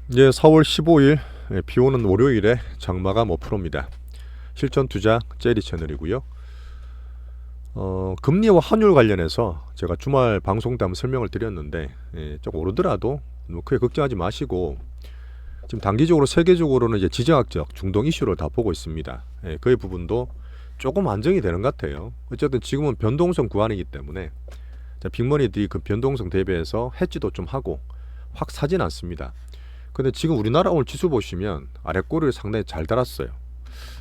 이제 4월 15일 비 오는 월요일에 장마감 5%입니다. 실전 투자 제리 채널이고요. 금리와 환율 관련해서 제가 주말 방송 때 한번 설명을 드렸는데 조금 오르더라도 너무 크게 걱정하지 마시고 지금 단기적으로 세계적으로는 이제 지정학적 중동 이슈를 다 보고 있습니다. 그의 부분도 조금 안정이 되는 것 같아요. 어쨌든 지금은 변동성 구간이기 때문에 빅머니들이 그 변동성 대비해서 해지도 좀 하고 확 사진 않습니다. 근데 지금 우리나라 오늘 지수 보시면 아랫꼬리를 상당히 잘 달았어요.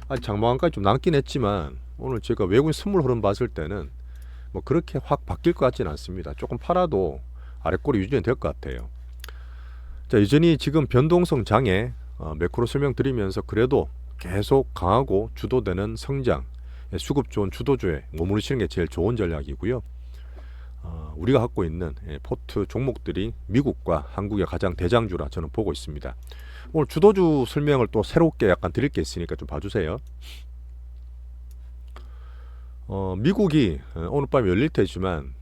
아직 장마감까지 좀 남긴 했지만 오늘 제가 외국인 선물 흐름 봤을 때는 뭐 그렇게 확 바뀔 것 같지는 않습니다. 조금 팔아도 아랫꼬리 유지는 될 것 같아요. 자, 여전히 지금 변동성 장애 매크로 설명드리면서 그래도 계속 강하고 주도되는 성장, 수급 좋은 주도주에 머무르시는 게 제일 좋은 전략이고요. 우리가 갖고 있는 포트 종목들이 미국과 한국의 가장 대장주라 저는 보고 있습니다. 오늘 주도주 설명을 또 새롭게 약간 드릴 게 있으니까 좀 봐주세요. 미국이 오늘 밤에 열릴 테지만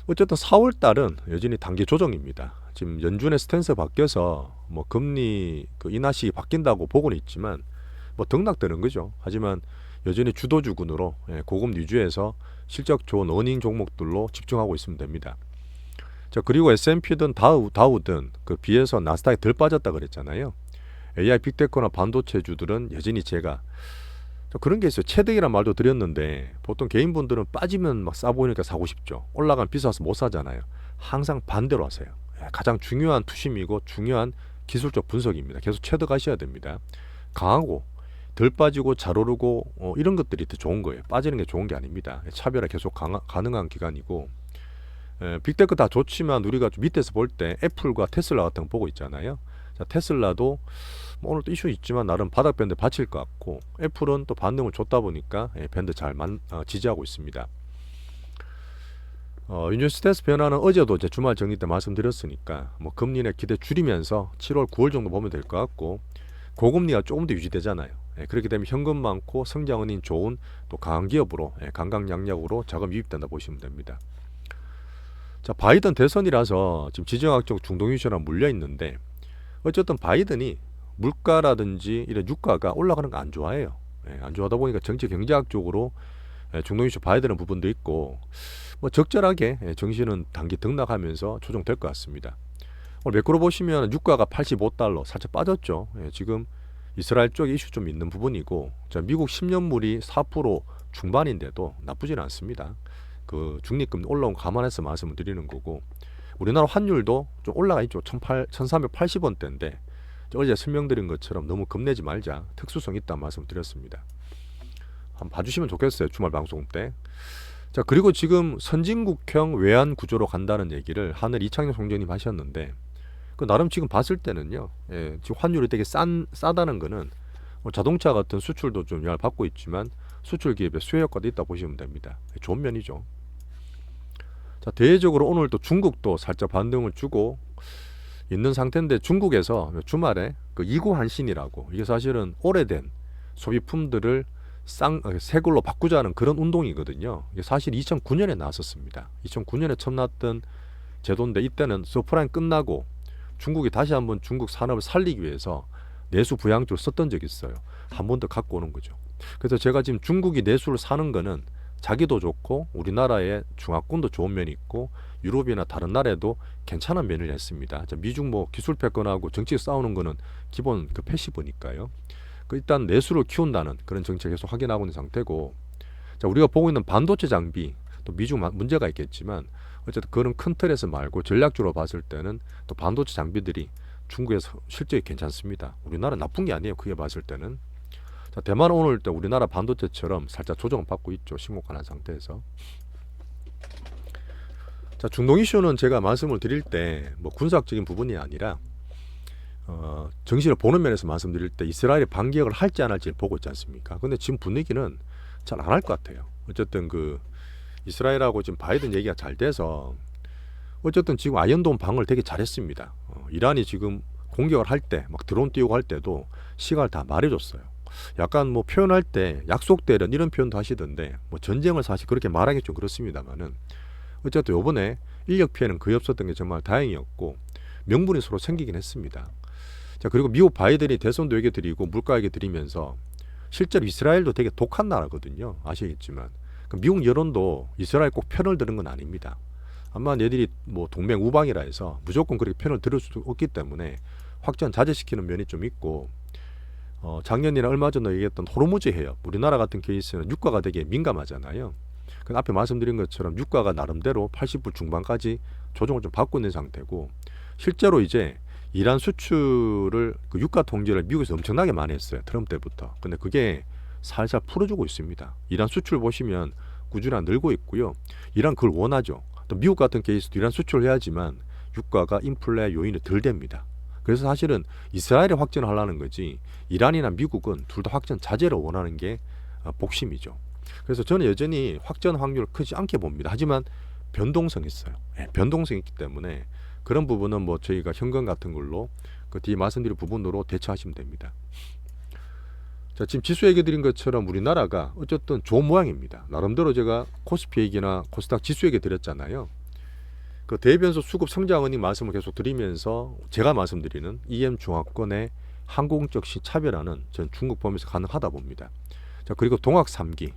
어쨌든 4월 달은 여전히 단기 조정입니다. 지금 연준의 스탠스 바뀌어서 뭐 금리 그 인하식이 바뀐다고 보고는 있지만 뭐 등락되는 거죠. 하지만 여전히 주도주군으로 고금 위주에서 실적 좋은 어닝 종목들로 집중하고 있으면 됩니다. 자, 그리고 S&P든 다우든 그 비해서 나스닥이 덜 빠졌다 그랬잖아요. AI 빅테크나 반도체주들은 여전히 제가 그런 게 있어요. 체득이란 말도 드렸는데 보통 개인분들은 빠지면 막 싸 보이니까 사고 싶죠. 올라가면 비싸서 못 사잖아요. 항상 반대로 하세요. 가장 중요한 투심이고 중요한 기술적 분석입니다. 계속 체득하셔야 됩니다. 강하고 덜 빠지고 잘 오르고 이런 것들이 더 좋은 거예요. 빠지는 게 좋은 게 아닙니다. 차별화 계속 가능한 기간이고 빅테크 다 좋지만 우리가 좀 밑에서 볼 때 애플과 테슬라 같은 거 보고 있잖아요. 자, 테슬라도 뭐 오늘 또 이슈 있지만 나름 바닥 밴드 받칠 것 같고 애플은 또 반등을 줬다 보니까 밴드 잘 지지하고 있습니다. 윤전 스탠스 변화는 어제도 이제 주말 정리 때 말씀드렸으니까 뭐 금리 내 기대 줄이면서 7월 9월 정도 보면 될 것 같고 고금리가 조금 더 유지되잖아요. 그렇게 되면 현금 많고 성장은인 좋은 또 강한 기업으로 강강약약으로 자금 유입된다 보시면 됩니다. 자, 바이든 대선이라서 지금 지정학적 중동 이슈나 물려 있는데 어쨌든 바이든이 물가라든지 이런 유가가 올라가는 거 안 좋아해요. 안 좋아하다 보니까 정치 경제학적으로 중동 이슈 봐야 되는 부분도 있고 뭐 적절하게 정시는 단기 등락하면서 조정될 것 같습니다. 오늘 매크로 보시면 유가가 85달러 살짝 빠졌죠. 지금 이스라엘 쪽에 이슈 좀 있는 부분이고 자, 미국 10년물이 4% 중반인데도 나쁘지는 않습니다. 그 중립금 올라온 거 감안해서 말씀을 드리는 거고 우리나라 환율도 좀 올라가 있죠. 1380원대인데 어제 설명드린 것처럼 너무 겁내지 말자. 특수성 있다 말씀 드렸습니다. 한번 봐주시면 좋겠어요. 주말 방송 때. 자, 그리고 지금 선진국형 외환 구조로 간다는 얘기를 하늘 이창용 총재님 하셨는데 그 나름 지금 봤을 때는요. 지금 환율이 되게 싸다는 거는 자동차 같은 수출도 좀 영향을 받고 있지만 수출 기업의 수요 효과도 있다 보시면 됩니다. 좋은 면이죠. 자, 대외적으로 오늘 또 중국도 살짝 반등을 주고 있는 상태인데 중국에서 주말에 그 이구한신이라고 이게 사실은 오래된 소비품들을 새 걸로 바꾸자는 그런 운동이거든요. 이게 사실 2009년에 나왔었습니다. 2009년에 처음 나왔던 제도인데 이때는 서프라임 끝나고 중국이 다시 한번 중국 산업을 살리기 위해서 내수 부양적으로 썼던 적이 있어요. 한 번 더 갖고 오는 거죠. 그래서 제가 지금 중국이 내수를 사는 거는 자기도 좋고 우리나라의 중화권도 좋은 면이 있고 유럽이나 다른 나라에도 괜찮은 면을 했습니다. 미중 뭐 기술 패권하고 정치 싸우는 거는 기본 그 패시브니까요. 일단 내수를 키운다는 그런 정책을 계속 확인하고 있는 상태고 자, 우리가 보고 있는 반도체 장비 또 미중 문제가 있겠지만 어쨌든 그런 큰 틀에서 말고 전략적으로 봤을 때는 또 반도체 장비들이 중국에서 실적이 괜찮습니다. 우리나라 나쁜 게 아니에요. 그게 봤을 때는. 자, 대만은 오늘 또 우리나라 반도체처럼 살짝 조정을 받고 있죠. 심각한 상태에서. 자, 중동 이슈는 제가 말씀을 드릴 때 뭐 군사적인 부분이 아니라 정신을 보는 면에서 말씀드릴 때 이스라엘이 반격을 할지 안 할지를 보고 있지 않습니까? 근데 지금 분위기는 잘 안 할 것 같아요. 어쨌든 그 이스라엘하고 지금 바이든 얘기가 잘 돼서 어쨌든 지금 아이언돔 방어를 되게 잘했습니다. 이란이 지금 공격을 할 때 막 드론 띄우고 할 때도 시간을 다 말해줬어요. 약간 뭐 표현할 때 약속대련 이런 표현도 하시던데 뭐 전쟁을 사실 그렇게 말하기 좀 그렇습니다만은 어쨌든 요번에 인력 피해는 거의 없었던 게 정말 다행이었고 명분이 서로 생기긴 했습니다. 자, 그리고 미국 바이든이 대선도 얘기 드리고 물가 얘기 드리면서 실제로 이스라엘도 되게 독한 나라거든요. 아시겠지만. 미국 여론도 이스라엘 꼭 편을 드는 건 아닙니다. 아마 얘들이 뭐 동맹 우방이라 해서 무조건 그렇게 편을 들을 수 없기 때문에 확전 자제시키는 면이 좀 있고, 작년이나 얼마 전에 얘기했던 호르무즈 해협, 우리나라 같은 케이스는 유가가 되게 민감하잖아요. 그 앞에 말씀드린 것처럼 유가가 나름대로 80불 중반까지 조정을 좀 받고 있는 상태고, 실제로 이제 이란 수출을 그 유가 통제를 미국에서 엄청나게 많이 했어요. 트럼프 때부터. 근데 그게 살살 풀어주고 있습니다. 이란 수출 보시면 꾸준히 늘고 있고요. 이란 그걸 원하죠. 또 미국 같은 케이스도 이란 수출을 해야지만 유가가 인플레 요인이 덜 됩니다. 그래서 사실은 이스라엘이 확전을 하려는 거지 이란이나 미국은 둘 다 확전 자제를 원하는 게 복심이죠. 그래서 저는 여전히 확전 확률 크지 않게 봅니다. 하지만 변동성이 있어요. 변동성이 있기 때문에 그런 부분은 뭐 저희가 현금 같은 걸로 그 뒤에 말씀드린 부분으로 대처하시면 됩니다. 자, 지금 지수 얘기 드린 것처럼 우리나라가 어쨌든 좋은 모양입니다. 나름대로 제가 코스피 얘기나 코스닥 지수 얘기 드렸잖아요. 그 대변소 수급 성장 은행 말씀을 계속 드리면서 제가 말씀드리는 EM 중화권의 항공적 시차별화는 전 중국 범위에서 가능하다 봅니다. 자, 그리고 동학 3기.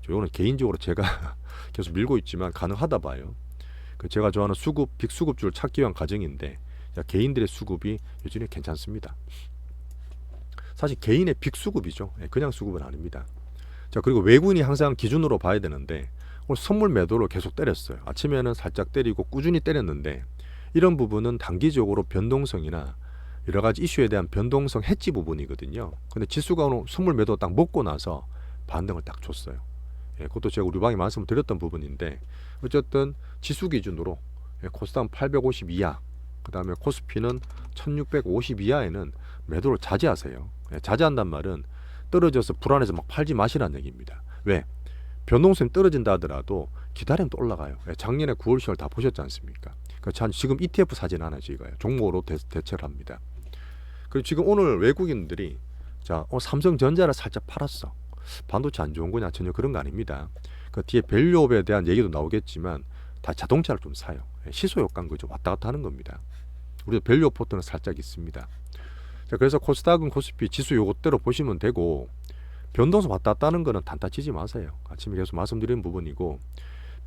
이거는 개인적으로 제가 계속 밀고 있지만 가능하다 봐요. 그 제가 좋아하는 수급, 빅수급주를 찾기 위한 과정인데, 개인들의 수급이 여전히 괜찮습니다. 사실 개인의 빅수급이죠. 그냥 수급은 아닙니다. 자, 그리고 외국인이 항상 기준으로 봐야 되는데 오늘 선물 매도를 계속 때렸어요. 아침에는 살짝 때리고 꾸준히 때렸는데 이런 부분은 단기적으로 변동성이나 여러 가지 이슈에 대한 변동성 해지 부분이거든요. 근데 지수가 오늘 선물 매도 딱 먹고 나서 반등을 딱 줬어요. 그것도 제가 우리 방에 말씀을 드렸던 부분인데, 어쨌든 지수 기준으로 코스닥 850 이하, 그 다음에 코스피는 1650 이하에는 매도를 자제하세요. 자제한단 말은 떨어져서 불안해서 막 팔지 마시라는 얘기입니다. 왜? 변동성이 떨어진다 하더라도 기다리면 또 올라가요. 작년에 9월 10월 다 보셨지 않습니까? 그러니까 지금 ETF 사진 하나 저희가요. 종목으로 대체를 합니다. 그리고 지금 오늘 외국인들이 자, 삼성전자를 살짝 팔았어. 반도체 안 좋은 거냐? 전혀 그런 거 아닙니다. 그 뒤에 밸류업에 대한 얘기도 나오겠지만 다 자동차를 좀 사요. 시소 효과인 거죠. 왔다 갔다 하는 겁니다. 우리도 밸류업 포트는 살짝 있습니다. 자, 그래서 코스닥은 코스피 지수 요것대로 보시면 되고, 변동성 왔다 갔다 하는 거는 단타 치지 마세요. 아침에 계속 말씀드린 부분이고,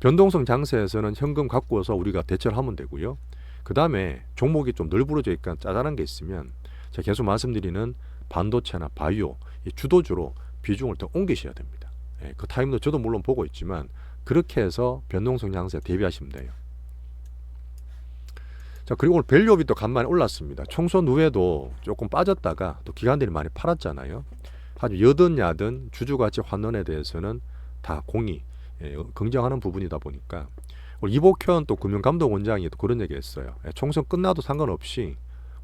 변동성 장세에서는 현금 갖고 와서 우리가 대처를 하면 되고요. 그 다음에 종목이 좀 널브러져 있거나 짜잘한 게 있으면 제가 계속 말씀드리는 반도체나 바이오 이 주도주로 비중을 더 옮기셔야 됩니다. 그 타임도 저도 물론 보고 있지만 그렇게 해서 변동성 장세에 대비하시면 돼요. 자, 그리고 오늘 밸류업이 또 간만에 올랐습니다. 총선 후에도 조금 빠졌다가 또 기관들이 많이 팔았잖아요. 아주 여든 야든 주주가치 환원에 대해서는 다 공이 긍정하는 부분이다 보니까 오늘 이복현 또 금융감독원장이 또 그런 얘기했어요. 총선 끝나도 상관없이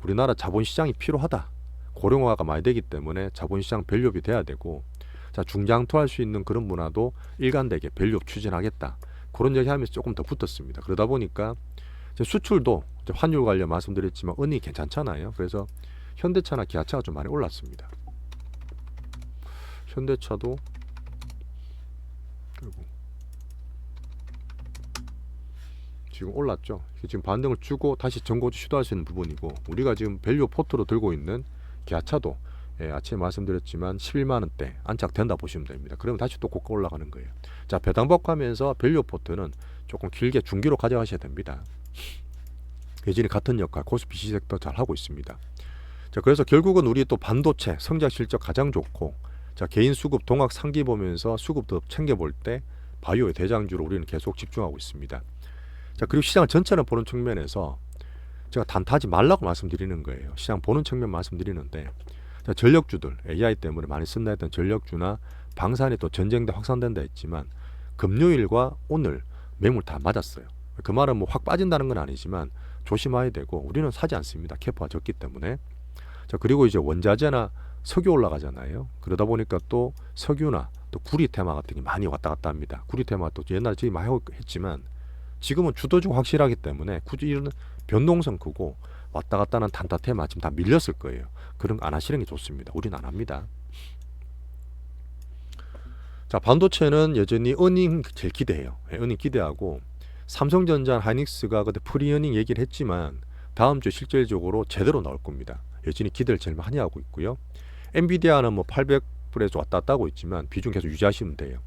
우리나라 자본시장이 필요하다. 고령화가 많이 되기 때문에 자본시장 밸류업이 돼야 되고, 자, 중장투할 수 있는 그런 문화도 일관되게 밸류업 추진하겠다. 그런 얘기하면서 조금 더 붙었습니다. 그러다 보니까 수출도 환율 관련 말씀드렸지만 은이 괜찮잖아요. 그래서 현대차나 기아차가 좀 많이 올랐습니다. 현대차도 지금 올랐죠. 지금 반등을 주고 다시 전고주 시도할 수 있는 부분이고, 우리가 지금 밸류 포트로 들고 있는 기아차도 아침에 말씀드렸지만 11만원대 안착된다 보시면 됩니다. 그러면 다시 또 고가 올라가는 거예요. 자, 배당받고하면서 밸류 포트는 조금 길게 중기로 가져가셔야 됩니다. 여전히 같은 역할 코스피 C섹터 잘 하고 있습니다. 자, 그래서 결국은 우리 또 반도체 성장 실적 가장 좋고, 자, 개인 수급 동학 상기 보면서 수급 더 챙겨볼 때 바이오의 대장주로 우리는 계속 집중하고 있습니다. 자, 그리고 시장 전체를 보는 측면에서 제가 단타하지 말라고 말씀드리는 거예요. 시장 보는 측면 말씀드리는데, 자, 전력주들 AI 때문에 많이 쓴다 했던 전력주나 방산이 또 전쟁대 확산된다 했지만 금요일과 오늘 매물 다 맞았어요. 그 말은 뭐 확 빠진다는 건 아니지만 조심해야 되고, 우리는 사지 않습니다. 캐파가 적기 때문에. 자, 그리고 이제 원자재나 석유 올라가잖아요. 그러다 보니까 또 석유나 또 구리 테마 같은 게 많이 왔다 갔다 합니다. 구리 테마 또 옛날에 저희 많이 했지만 지금은 주도주가 확실하기 때문에 굳이 이런 변동성 크고 왔다 갔다 하는 단타 테마 지금 다 밀렸을 거예요. 그런 거 안 하시는 게 좋습니다. 우리는 안 합니다. 자, 반도체는 여전히 어닝 제일 기대해요. 어닝 기대하고, 삼성전자, 하이닉스가 그때 프리어닝 얘기를 했지만 다음 주 실질적으로 제대로 나올 겁니다. 여전히 기대를 제일 많이 하고 있고요. 엔비디아는 뭐 800불에서 왔다 갔다 하고 있지만 비중 계속 유지하시면 돼요.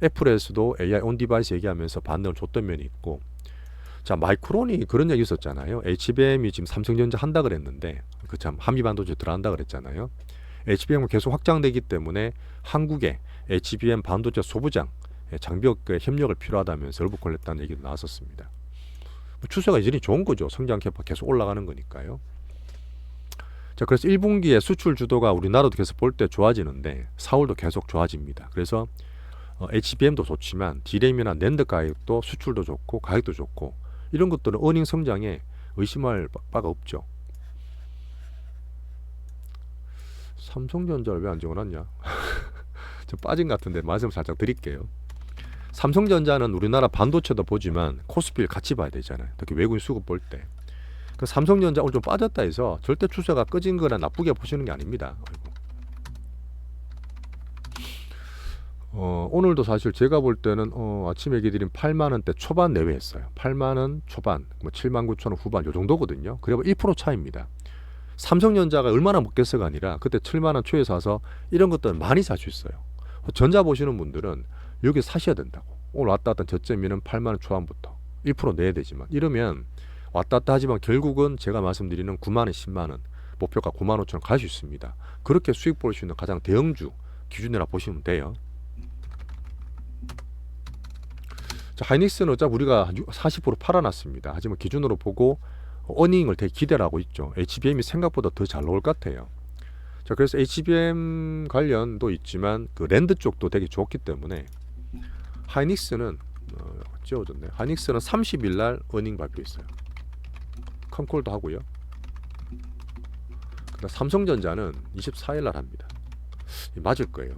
애플에서도 AI 온 디바이스 얘기하면서 반응을 줬던 면이 있고, 자, 마이크론이 그런 얘기 있었잖아요. HBM이 지금 삼성전자 한다 그랬는데 그 참 한미반도체 들어간다 그랬잖아요. HBM은 계속 확장되기 때문에 한국에 HBM 반도체 소부장 장비업계 협력을 필요하다면서 얼부콜 했다는 얘기도 나왔었습니다. 추세가 여전히 좋은 거죠. 성장 캐파 계속 올라가는 거니까요. 자, 그래서 1분기에 수출 주도가 우리나라도 계속 볼 때 좋아지는데 4월도 계속 좋아집니다. 그래서 HBM도 좋지만 디램이나 낸드 가격도 수출도 좋고 가격도 좋고 이런 것들은 어닝 성장에 의심할 바가 없죠. 삼성전자를 왜 안 적어놨냐? 좀 빠진 것 같은데 말씀 살짝 드릴게요. 삼성전자는 우리나라 반도체도 보지만 코스피를 같이 봐야 되잖아요. 특히 외국인 수급 볼 때. 그 삼성전자 오늘 좀 빠졌다 해서 절대 추세가 꺼진 거나 나쁘게 보시는 게 아닙니다. 오늘도 사실 제가 볼 때는 아침에 얘기 드린 8만원대 초반 내외했어요. 8만원 초반, 뭐 79,000원 후반 요 정도거든요. 그래 1% 차이입니다. 삼성전자가 얼마나 먹겠어가 아니라 그때 7만원 초에 사서 이런 것들은 많이 살 수 있어요. 전자 보시는 분들은 여기 사셔야 된다고. 오늘 왔다 갔다 저점이는 8만원 초반부터 1% 내야 되지만 이러면 왔다 갔다 하지만 결국은 제가 말씀드리는 9만원, 10만원 목표가 9만 5천 원 갈 수 있습니다. 그렇게 수익 볼 수 있는 가장 대형주 기준이라 보시면 돼요. 자, 하이닉스는 어차피 우리가 40% 팔아놨습니다. 하지만 기준으로 보고 어닝을 되게 기대를 하고 있죠. HBM이 생각보다 더 잘 나올 것 같아요. 자, 그래서 HBM 관련도 있지만 그 랜드 쪽도 되게 좋기 때문에 하이닉스는 찌워졌네. 하이닉스는 30일 날 어닝 발표했어요. 컨콜도 하고요. 그다음 삼성전자는 24일 날 합니다. 맞을 거예요.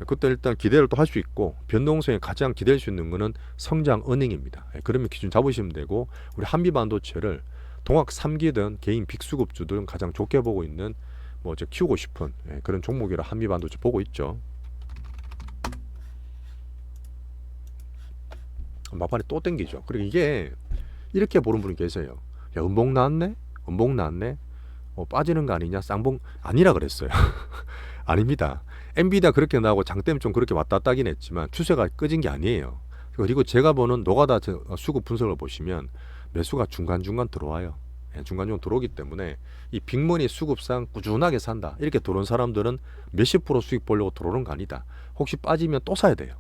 그때 일단 기대를 또 할 수 있고 변동성에 가장 기대할 수 있는 거는 성장 어닝입니다. 그러면 기준 잡으시면 되고 우리 한미반도체를 동학 3기든 개인 빅수급주들은 가장 좋게 보고 있는 뭐 이제 키우고 싶은 그런 종목이라 한미반도체 보고 있죠. 막판에 또 땡기죠. 그리고 이게 이렇게 보는 분이 계세요. 야, 음봉 나왔네? 음봉 나왔네? 빠지는 거 아니냐? 쌍봉 아니라 그랬어요. 아닙니다. 엔비디아 그렇게 나오고 장대는 좀 그렇게 왔다 갔다 하긴 했지만 추세가 꺼진 게 아니에요. 그리고 제가 보는 노가다 수급 분석을 보시면 매수가 중간중간 들어와요. 중간중간 들어오기 때문에 이 빅머니 수급상 꾸준하게 산다. 이렇게 들어온 사람들은 몇십 프로 수익 보려고 들어오는 거 아니다. 혹시 빠지면 또 사야 돼요.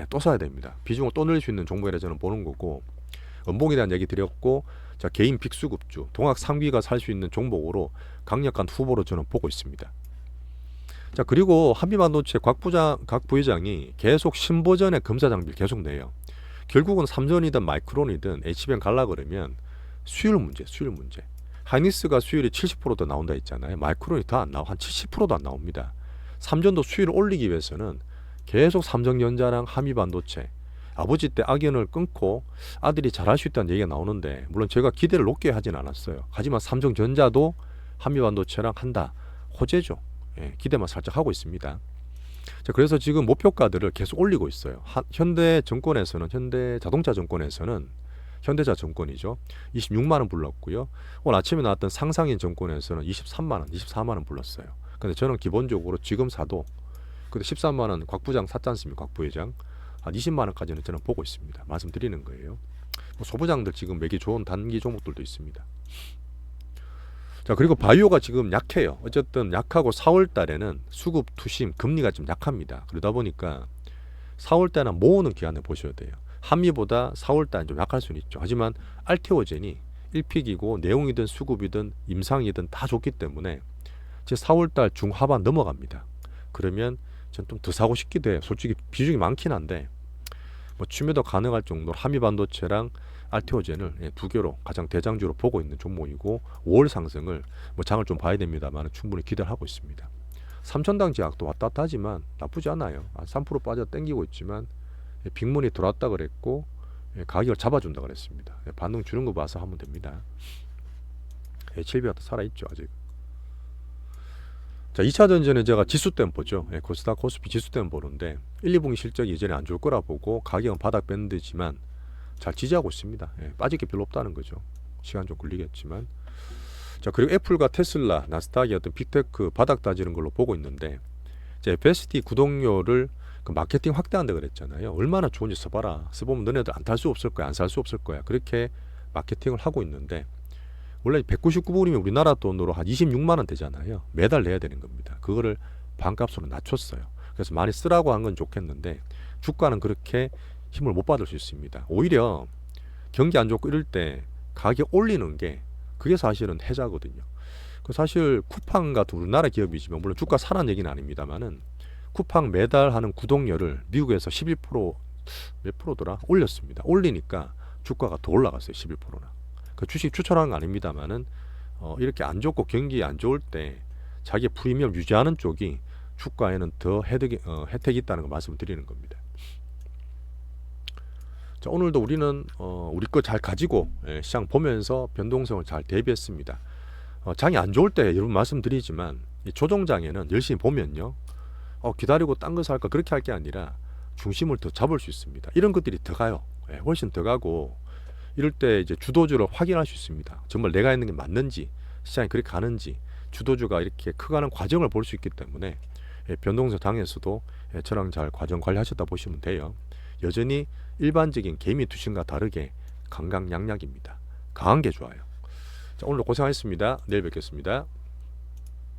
또 사야 됩니다. 비중을 또 늘릴 수 있는 종목이라 저는 보는 거고 음봉에 대한 얘기 드렸고 자, 개인 빅수급주 동학 3기가 살 수 있는 종목으로 강력한 후보로 저는 보고 있습니다. 자, 그리고 한미반도체 곽 부회장이 계속 신보전의 검사 장비를 계속 내요. 결국은 삼전이든 마이크론이든 HBM 갈라 그러면 수율 문제. 하이닉스가 수율이 70%도 나온다 했잖아요. 마이크론이 더 안 나와. 한 70%도 안 나옵니다. 삼전도 수율을 올리기 위해서는 계속 삼성전자랑 한미반도체 아버지 때 악연을 끊고 아들이 잘할 수 있다는 얘기가 나오는데 물론 제가 기대를 높게 하진 않았어요. 하지만 삼성전자도 한미반도체랑 한다. 호재죠. 기대만 살짝 하고 있습니다. 자, 그래서 지금 목표가들을 계속 올리고 있어요. 현대자동차증권에서는 현대자증권이죠. 26만 원 불렀고요. 오늘 아침에 나왔던 상상인증권에서는 23만 원, 24만 원 불렀어요. 근데 저는 기본적으로 지금 사도 근데 13만 원 곽 부장 샀지 않습니까? 곽 부회장. 한 20만 원까지는 저는 보고 있습니다. 말씀드리는 거예요. 소부장들 지금 매기 좋은 단기 종목들도 있습니다. 자, 그리고 바이오가 지금 약해요. 어쨌든 약하고 4월 달에는 수급 투심 금리가 좀 약합니다. 그러다 보니까 4월 달에는 모으는 기간을 보셔야 돼요. 한미보다 4월 달은 좀 약할 수는 있죠. 하지만 알테오젠이 1픽이고 내용이든 수급이든 임상이든 다 좋기 때문에 제 4월 달 중하반 넘어갑니다. 그러면 전 좀 더 사고 싶기도 해요. 솔직히 비중이 많긴 한데 뭐 추매도 가능할 정도로 한미반도체랑 알테오젠을 두 개로 가장 대장주로 보고 있는 종목이고 5월 상승을 뭐 장을 좀 봐야 됩니다만 충분히 기대를 하고 있습니다. 3천당 지역도 왔다 갔다 하지만 나쁘지 않아요. 3% 빠져 땡기고 있지만 빅문이 들어왔다 그랬고 가격을 잡아준다 그랬습니다. 반등 주는 거 봐서 하면 됩니다. HLB가 살아있죠 아직. 자, 2차 전지는 제가 지수 때문에 보죠. 코스닥 코스피 지수 때문에 보는데 1, 2분기 실적이 예전에 안 좋을 거라 보고 가격은 바닥 밴드지만 잘 지지하고 있습니다. 빠질 게 별로 없다는 거죠. 시간 좀 걸리겠지만. 자, 그리고 애플과 테슬라, 나스닥이 어떤 빅테크 바닥 다지는 걸로 보고 있는데, 이제 FSD 구독료를 그 마케팅 확대한다 그랬잖아요. 얼마나 좋은지 써봐라. 써보면 너네들 안 탈 수 없을 거야, 안 살 수 없을 거야. 그렇게 마케팅을 하고 있는데, 원래 199불이면 우리나라 돈으로 한 26만 원 되잖아요. 매달 내야 되는 겁니다. 그거를 반값으로 낮췄어요. 그래서 많이 쓰라고 한 건 좋겠는데, 주가는 그렇게 힘을 못 받을 수 있습니다. 오히려 경기 안 좋고 이럴 때 가격 올리는 게 그게 사실은 해자거든요. 그 사실 쿠팡 같은 우리나라 기업이지만, 물론 주가 사라는 얘기는 아닙니다만은, 쿠팡 매달 하는 구독료를 미국에서 11%, 몇 프로더라? 올렸습니다. 올리니까 주가가 더 올라갔어요. 11%나. 그 주식 추천하는 거 아닙니다만은, 이렇게 안 좋고 경기 안 좋을 때 자기 프리미엄 유지하는 쪽이 주가에는 더 혜택이 있다는 거 말씀드리는 겁니다. 자, 오늘도 우리는 우리 거 잘 가지고 시장 보면서 변동성을 잘 대비했습니다. 장이 안 좋을 때 여러분 말씀드리지만, 이 조정장에는 열심히 보면요, 기다리고 딴 거 살까 그렇게 할 게 아니라 중심을 더 잡을 수 있습니다. 이런 것들이 더 가요. 훨씬 더 가고, 이럴 때 이제 주도주를 확인할 수 있습니다. 정말 내가 있는 게 맞는지, 시장이 그렇게 가는지, 주도주가 이렇게 커가는 과정을 볼 수 있기 때문에 변동성 장에서도 저랑 잘 과정 관리하셨다 보시면 돼요. 여전히 일반적인 개미 투신과 다르게 강강약약입니다. 강한 게 좋아요. 자, 오늘도 고생하셨습니다. 내일 뵙겠습니다.